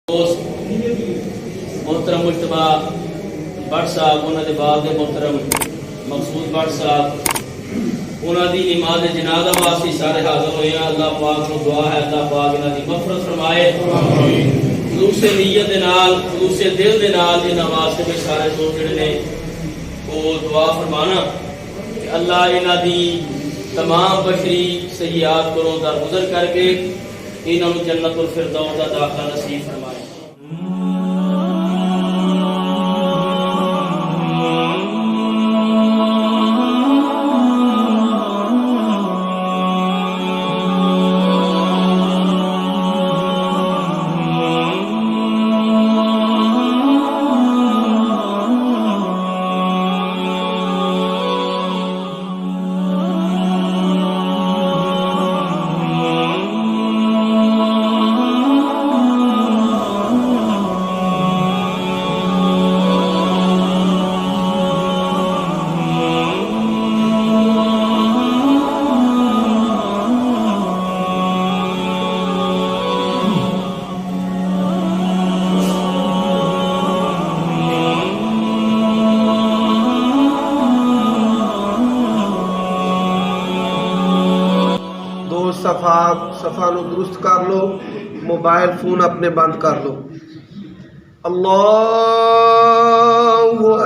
दोस्त मोहतरम मुश्तबा भट्ट साहब उन्होंने बाद मोहतरम मकसूद भट्ट साहब उन्होंने नमाज जनाजा वास्ते सारे हाजिर हुए हैं। अल्लाह पाक को दुआ है अल्लाह पाक इन्हां दी मग़फ़िरत फरमाए। खलूसे नीयत दे नाल खलूसे दिल दे नाल इन्हां वास्ते भी सारे लोग जिहड़े ने वो दुआ फरमाना कि अल्लाह इन्हां दी तमाम बशरी सय्यात को दरगुजर करके इन्होंने जन्नतुल फिरदौस का दाखिला नसीब फरमाए। सफ़ा नु दुरुस्त कर लो, मोबाइल फोन अपने बंद कर लो। अल्लाहु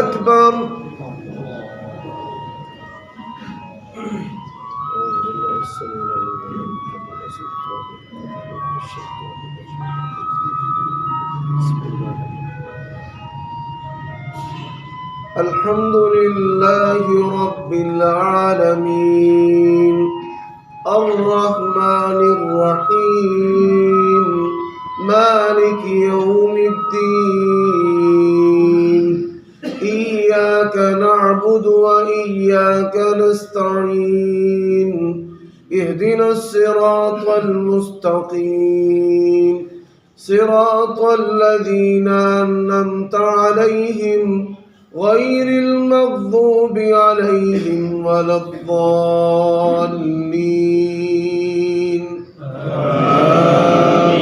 अकबर। अल्हम्दुलिल्लाहि रब्बिल आलमीन अर्रहमानिर रहीम मालिक यौमिद्दीन इय्याका नअबुदु व इय्याका नस्तईन इहदिनस सिरातल मुस्तकीम सिरातल लज़ीना अन्अमता अलैहिम गैरिल मग़्दूबि अलैहिम वलद्दाल्लीन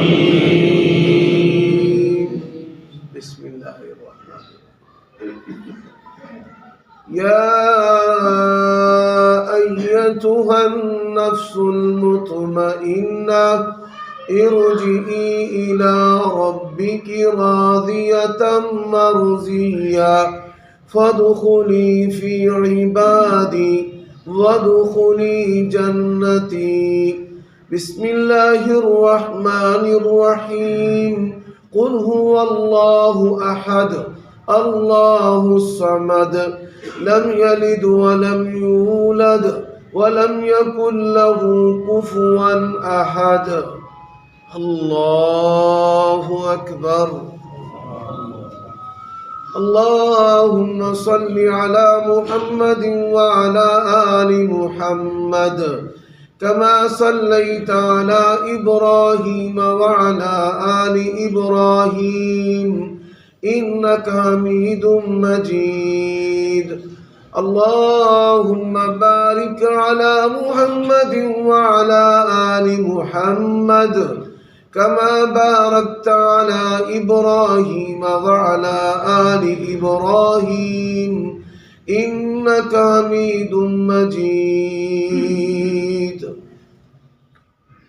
आमीन। बिस्मिल्लाहिर्रहमानिर्रहीम। या अय्यतुहन नफ्सुल मुतमइन्ना इरजिई इला रब्बिकी रादियतम मर्जिया फदखुली फी इबादी वदखुली जन्नती। बिस्मिल्लाहिर्रहमानिर्रहीम। कुल हुवल्लाहु अहद अल्लाहुस समद लम यलिद वलम यूलद वलम यकुल लहू कुफुवन अहद। अल्लाहु अकबर। अल्लाहुम्मा सल्लि अला मुहम्मद व अला आलि मुहम्मद कमा सल्लैता अला इब्राहीम व अला आलि इब्राहीम इन्नका हमीदुम मजीद। अल्लाहुम्मा बारिक अला मुहम्मद व अला आलि मुहम्मद कमा बारकता अला इब्राहीम व अला आलि इब्राहीम इन्नका हमीदुम मजीद।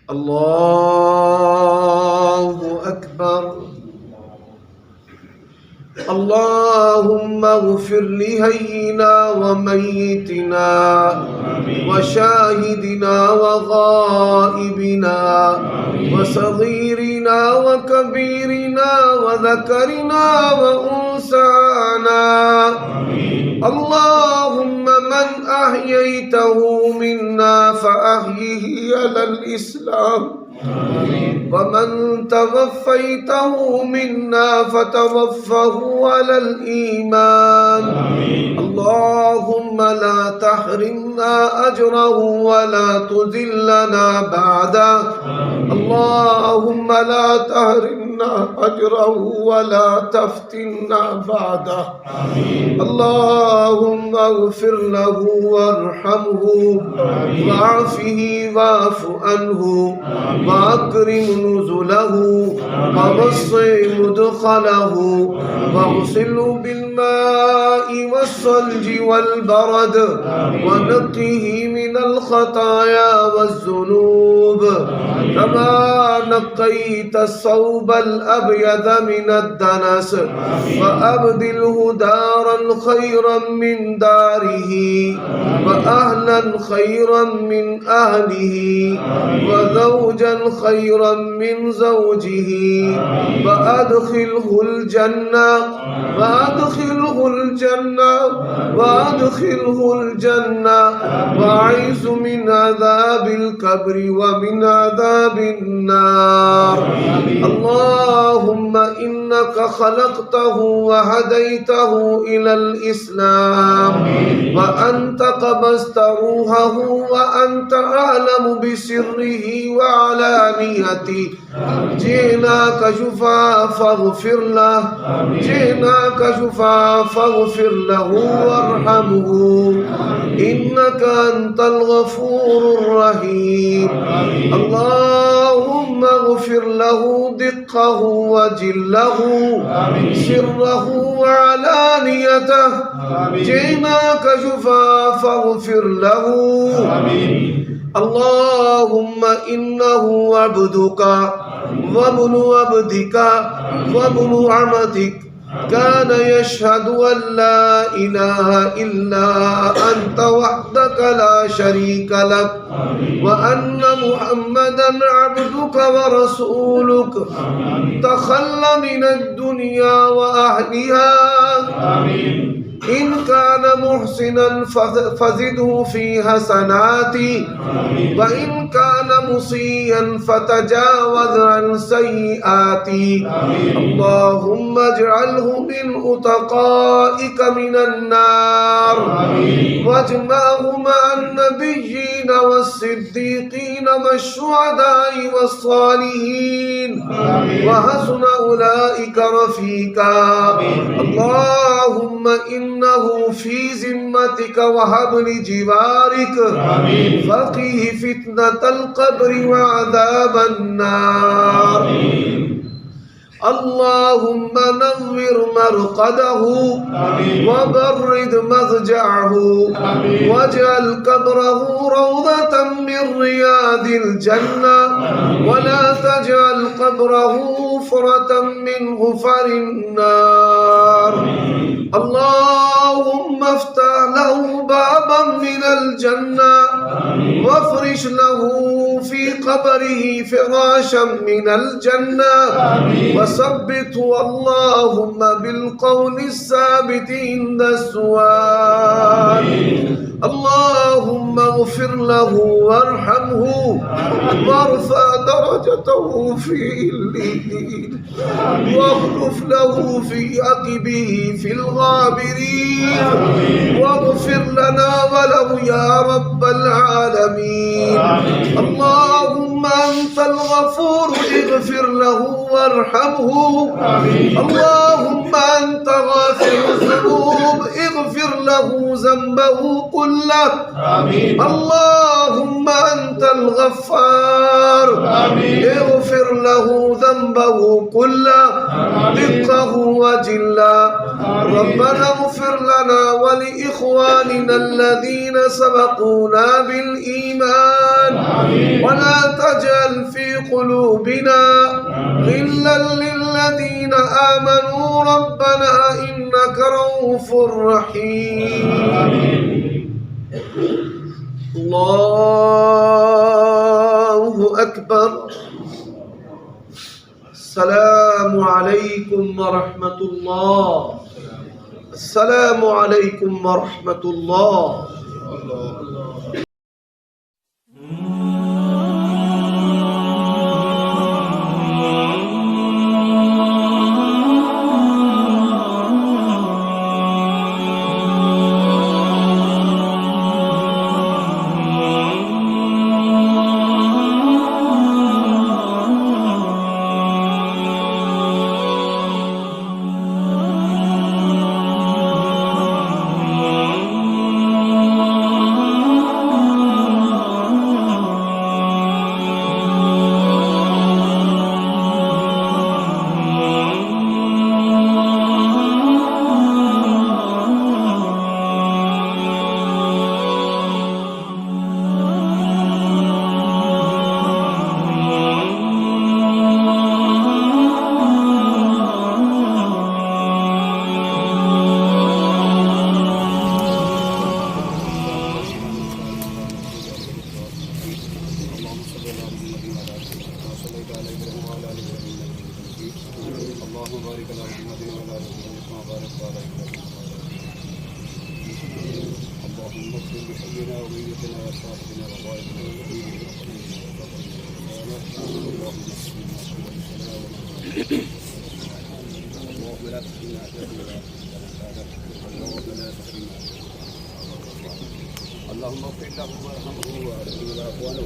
अल्लाहु अकबर। अल्लाहुम्मा इग़फिर लिहय्यिना व मय्यितिना व शाहिदिना व गाइबिना व सगीरिना व कबीरिना व ज़करिना व उन्साना। अल्लाहुम्मा मन अह्यैतहु मिन्ना फ़अह्यिही अलल इस्लाम वमन तवफ़्फ़ैतहु मिन्ना फ़तवफ़्फ़हु अलल ईमान। अल्लाहुम्मा ला तहरिमना अजरहु वला तुज़िल्लना बअदा। अल्लाहुम्मा ला तहरिमना تحرمنا أجره ولا تفتنا بعده. اللهم اغفر له وارحمه وعافه واعف عنه وأكرم نزله ووسع مدخله واغسله بالماء والثلج والبرد ونقه من الخطايا والذنوب كما نقيت الثوب الأبيض من الدنس وأبدله دارا خيرا من داره وأهلا خيرا من أهله وزوجا خيرا من زوجه وأدخله الجنة وأعيذ من عذاب القبر ومن عذاب النار. اللهم إنك خلقته وهديته إلى الإسلام وأنت قبضت روحه وأنت أعلم بسره وعلانيته. جئناك شفاء فاغفر له وارحمه إنك أنت الغفور الرحيم. اللهم اغفر له دقه وجله سره وعلانيته. جئناك شفاء فاغفر له. اللهم إنه عبدك وابن عبدك وابن عمتك كان يشهد أن لا إله إلا أنت وحدك لا شريك لك وأن محمدا عبدك ورسولك تخلى من الدنيا وأهلها. إن كان محسنا فزده في حسناته وإن كان مسيئا فتجاوز عن سيئاته. اللهم اجعله من أتقائك من النار واجمعه مع النبيين والصديقين والشهداء والصالحين وحسن أولئك رفيقا. اللهم إنه في ذمتك وهب لجوارك فقه فتنة القبر وعذاب النار. اللهم نور مرقده وبرد مضجعه واجعل قبره روضة من رياض الجنة ولا تجعل قبره حفرة من حفر النار. اللهم افتح له بابا من الجنة وافرش له في قبره فراشا من الجنة وثبته اللهم بالقول الثابت عند السؤال. اللهم اغفر له وارحمه وارفع درجته في الليل واخلف له في عقبه في الغابرين واغفر لنا وله يا رب العالمين. اللهم أنت الغفور اغفر له وارحمه. اللهم أنت غافر الذنوب اغفر له ذنبه كله. اللهم أنت الغفار اغفر له ذنبه كله دقه وجله. ربنا اغفر لنا ولإخواننا الذين سبقونا بالإيمان ولا تجعل في قلوبنا غلا للذين آمنوا ربنا إنك رؤوف رحيم. الله أكبر. السلام عليكم ورحمة الله. السلام عليكم ورحمة الله. اللهم بارك على محمد وعلى آل محمد كما باركت على إبراهيم اللهم اغفر لحينا وميتنا وصاحبنا وغائبنا وغيبنا اللهم اغفر اللهم لا تحرمنا اللهم اغفر له وارحمه وارحمه واخوانه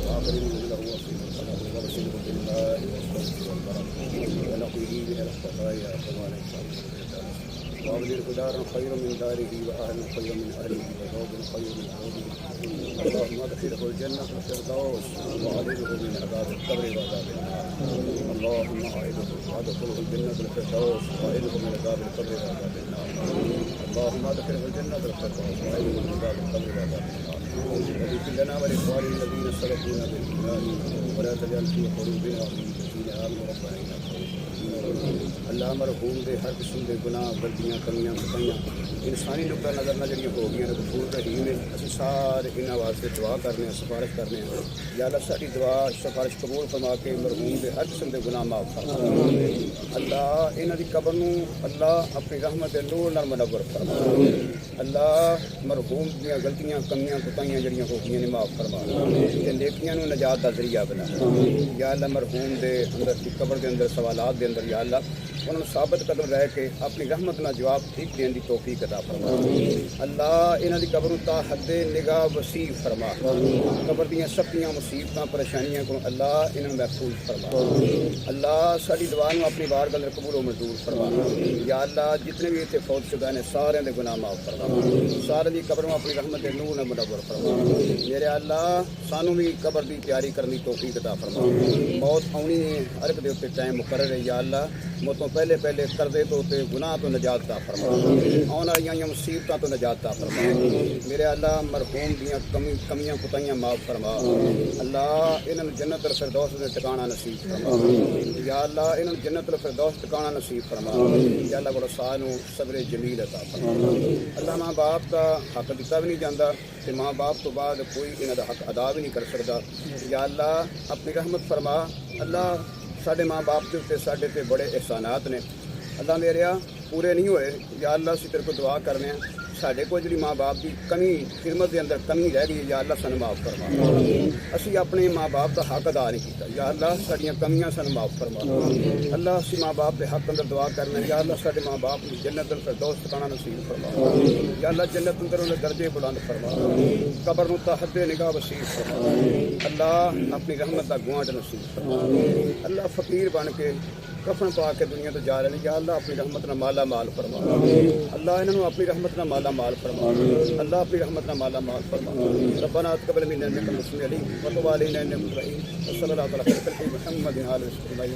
واكرم له وصله وارسله بالماء والصدق والبركه ونقيه من الخطايا كما نشاء وابدله دارا خيرا من داره واهلا خيرا من اهله وزوجا خيرا من زوجه اللهم ادخله الجنه الفردوس وعلمه من عذاب القبر وعذاب النار اللهم اعده وادخله الجنه الفردوس وعلمه من عذاب القبر وعذاب النار اللهم ادخله الجنه الفردوس وعلمه من عذاب القبر وعذاب النار واغفر لنا ولاخواننا الذين سبقونا بالايمان ولا تجعل في قلوبنا الذين امنوا ربنا انك اللہ مرحوم دے ہر قسم دے گناہ غلطیاں کمیاں کوتاہیاں انسانی نقطہ نظر نہ جڑیاں ہو گئیاں غفور رحیم ہے اسی سارے انہاں واسطے دعا کرنے ہیں سفارش کرنے ہیں یا اللہ ساری دعا سفارش قبول فرما کے مرحوم دے ہر قسم دے گناہ معاف فرما اللہ انہاں دی قبر نوں اللہ اپنی رحمت دے نور نال منور فرما اللہ مرحوم دیاں غلطیاں کمیاں کوتاہیاں جڑیاں ہو گئیاں نے معاف فرما تے نیکیاں نوں نجات دا ذریعہ بنا یا اللہ مرحوم دے اندر کی قبر دے اندر سوالات دے اندر یا اللہ انہوں ثابت قدم رہ کے اپنی رحمت نہ جواب ٹھیک دین دی توفیق عطا فرما اللہ انہاں دی قبر تا حد نگاہ وسیع فرما قبر دیاں سختیاں مصیبتاں پریشانیاں کو اللہ انہاں محفوظ فرما اللہ ساری دعا نوں اپنی بارگاہ اندر قبول و منظور فرما یا اللہ جتنے بھی اتنے فوت شدہ نے سارے دے گناہ معاف فرما سارے دی قبر اپنی رحمت دے نور نال منور فرما میرے اللہ سانوں بھی قبر دی تیاری کرنے دی توفیق عطا فرما موت آنی ہے ہر ایک دے اوپر ٹائم مقرر ہے یا اللہ موتوں پہلے قرضے تو گناہ تو نجات عطا فرما آن والی مصیبتوں تو نجات عطا فرما میرے اللہ مرحوم دیاں کمیاں کوتاہیاں معاف فرما اللہ انہاں نوں جنت الفردوس دے ٹھکانہ نصیب فرما یا اللہ انہاں نوں جنت الفردوس ٹھکانہ نصیب فرما یا اللہ بڑا سانوں صبر جمیل عطا فرما اللہ ماں باپ دا حق دتا بھی نہیں جاندا تے ماں باپ تو بعد کوئی انہاں دا حق ادا بھی نہیں کر سکدا یا اللہ اپنی رحمت فرما اللہ ساڈے ماں باپ کے اتنے ساڈے تے بڑے احسانات نے اللہ میرے پورے نہیں ہوئے یا اللہ اسی تیرے کو دعا کرنے ہیں ساڈے کو جڑی ماں باپ کی کمی خدمت دے اندر کمی رہ گئی یا اللہ سانوں معاف فرما اسی اپنے ماں باپ کا حق ادا نہیں کیتا یا اللہ ساڈیاں کمیاں سانوں معاف فرما اللہ اسی ماں باپ کے حق اندر دعا کرنے یا اللہ ساڈے ماں باپ کی جنت الفردوس ٹھکانہ نصیب فرما یا اللہ جنت اندر انہاں درجے بلند فرما قبر نوں تا حد نگاہ وسیع فرما اللہ اپنی رحمت دا گوانٹ نصیب فرما اللہ فقیر بن کے کفن پا کے دنیا تو جا رہے ہیں یا اللہ اپنی رحمت نہ مالا مال فرما اللہ انہوں اپنی رحمت نہ مالا مال فرما اللہ اپنی رحمت نہ مالا مال فرما ربنا تقبل منا انك انت السميع العليم وتب علينا انك انت الرحيم صلی اللہ تعالی علیہ وسلم محمد علیہ وسلم